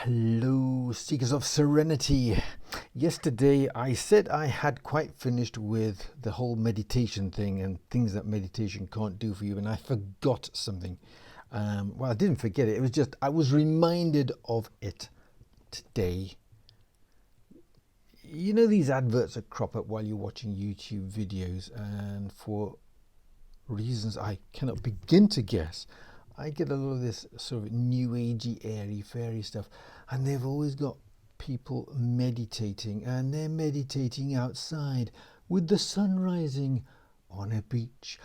Hello, seekers of serenity. Yesterday I said I had quite finished with the whole meditation thing and things that meditation can't do for you, and I forgot something. Well, I didn't forget it. It was just I was reminded of it today. You know, these adverts that crop up while you're watching YouTube videos, and for reasons I cannot begin to guess, I get a lot of this sort of new agey, airy, fairy stuff, and they've always got people meditating, and they're meditating outside with the sun rising on a beach.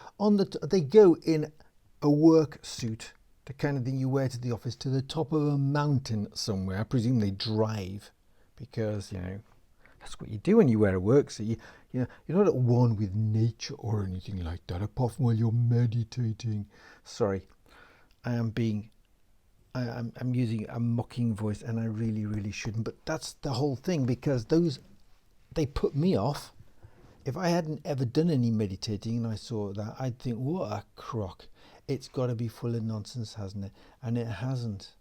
They go in a work suit, the kind of thing you wear to the office, to the top of a mountain somewhere. I presume they drive, because that's what you do when you wear a work suit. You're not at one with nature or anything like that, apart from while you're meditating. Sorry. I'm using a mocking voice, and I really shouldn't, but that's the whole thing, because they put me off. If I hadn't ever done any meditating and I saw that, I'd think, what a crock. It's got to be full of nonsense, hasn't it? And it hasn't.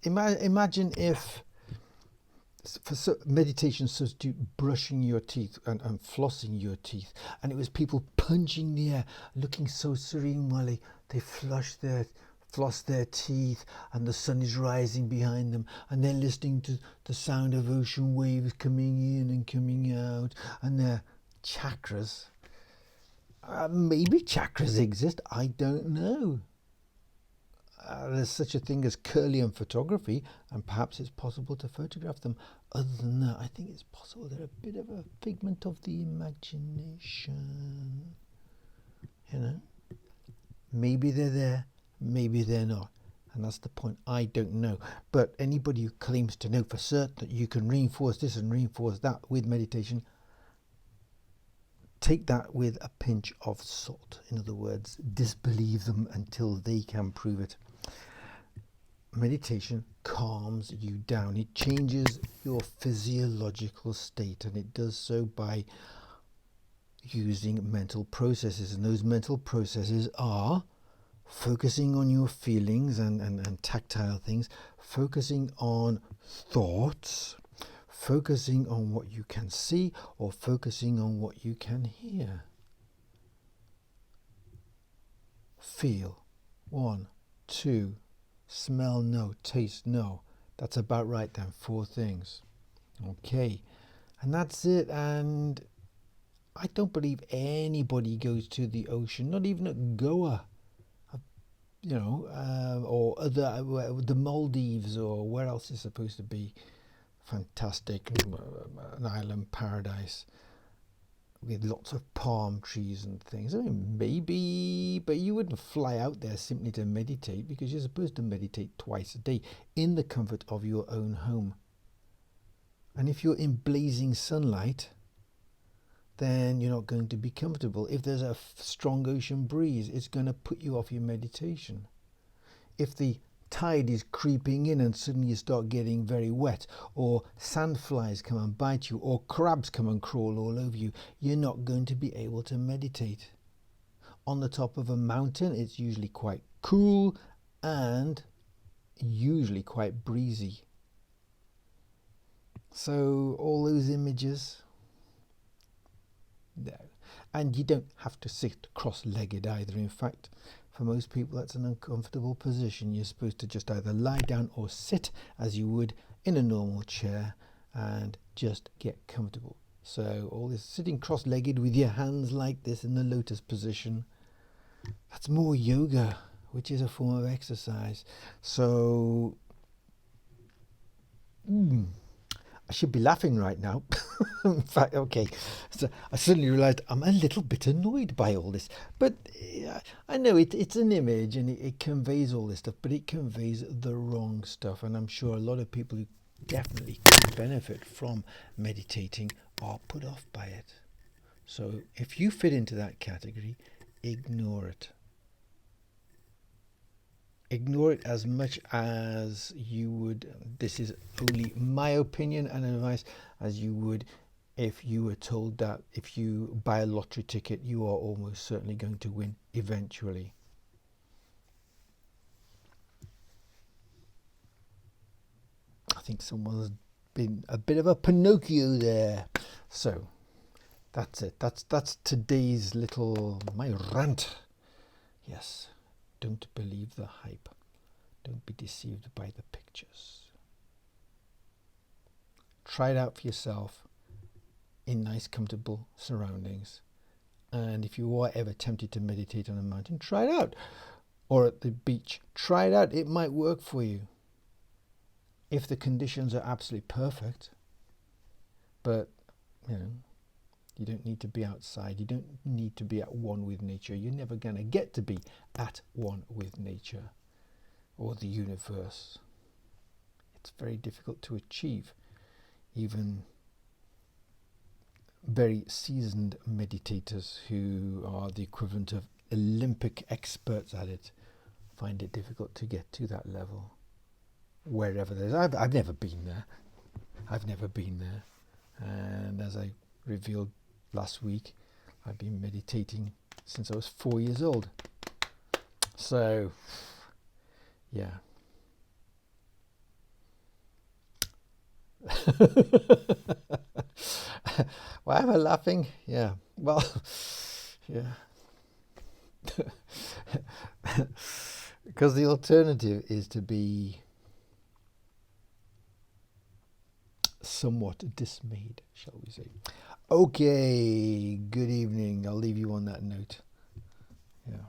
Imagine if for meditation substitute brushing your teeth and flossing your teeth, and it was people punching the air, looking so serene while they floss their teeth, and the sun is rising behind them, and they're listening to the sound of ocean waves coming in and coming out, and their chakras. Maybe chakras exist, I don't know. There's such a thing as Kirlian photography, and perhaps it's possible to photograph them. Other than that, I think it's possible they're a bit of a figment of the imagination. Maybe they're there, maybe they're not. And that's the point. I don't know. But anybody who claims to know for certain that you can reinforce this and reinforce that with meditation, take that with a pinch of salt. In other words, disbelieve them until they can prove it. Meditation calms you down. It changes your physiological state, and it does so by using mental processes. And those mental processes are focusing on your feelings and tactile things, focusing on thoughts, focusing on what you can see, or focusing on what you can hear. Feel, 1, 2. Smell, no. Taste, no. That's about right then. 4 things. Okay. And that's it. And I don't believe anybody goes to the ocean, not even at Goa, or the Maldives, or where else is supposed to be fantastic, an island paradise with lots of palm trees and things. I mean, maybe, but you wouldn't fly out there simply to meditate, because you're supposed to meditate twice a day in the comfort of your own home. And if you're in blazing sunlight, then you're not going to be comfortable. If there's a strong ocean breeze, it's going to put you off your meditation. If the tide is creeping in and suddenly you start getting very wet, or sandflies come and bite you, or crabs come and crawl all over you, you're not going to be able to meditate. On the top of a mountain, it's usually quite cool and usually quite breezy. So all those images, no. And you don't have to sit cross-legged either. In fact, for most people, that's an uncomfortable position. You're supposed to just either lie down or sit as you would in a normal chair and just get comfortable. So all this sitting cross-legged with your hands like this in the lotus position, that's more yoga, which is a form of exercise. So I should be laughing right now. In fact, okay, so I suddenly realised I'm a little bit annoyed by all this. But I know it's an image, and it conveys all this stuff, but it conveys the wrong stuff. And I'm sure a lot of people who definitely could benefit from meditating are put off by it. So if you fit into that category, ignore it. Ignore it as much as you would, this is only my opinion and advice, as you would if you were told that if you buy a lottery ticket, you are almost certainly going to win eventually. think someone's been a bit of a Pinocchio there. So that's it. That's today's my rant. Yes, don't believe the hype. Don't be deceived by the pictures. Try it out for yourself in nice, comfortable surroundings. And if you are ever tempted to meditate on a mountain, try it out. Or at the beach, try it out. It might work for you if the conditions are absolutely perfect. But, you don't need to be outside. You don't need to be at one with nature. You're never going to get to be at one with nature or the universe. It's very difficult to achieve. Even very seasoned meditators who are the equivalent of Olympic experts at it find it difficult to get to that level. Wherever there's, I've never been there. And as I revealed last week, I've been meditating since I was 4 years old. So, yeah. Why am I laughing? Yeah. Well, yeah. Because the alternative is to be somewhat dismayed, shall we say. Okay, good evening. I'll leave you on that note. Yeah,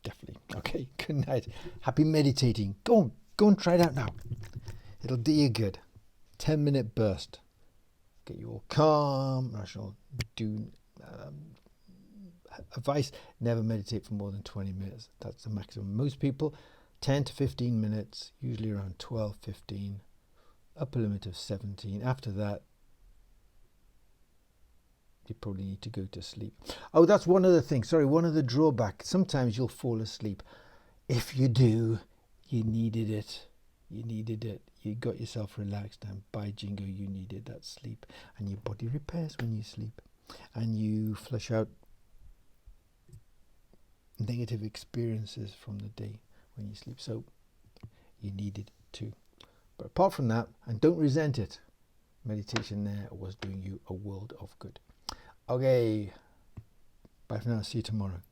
definitely. Okay, good night. Happy meditating. Go and try it out now. It'll do you good. 10-minute burst. Get you all calm, rational. Do advice, never meditate for more than 20 minutes. That's the maximum. Most people, 10 to 15 minutes, usually around 12, 15. Upper limit of 17. After that, you probably need to go to sleep. Oh, that's one other thing. Sorry, one other drawback. Sometimes you'll fall asleep. If you do, you needed it. You got yourself relaxed, and by jingo, you needed that sleep. And your body repairs when you sleep. And you flush out negative experiences from the day when you sleep. So you needed to. But apart from that, and don't resent it, meditation there was doing you a world of good. Okay, bye for now. See you tomorrow.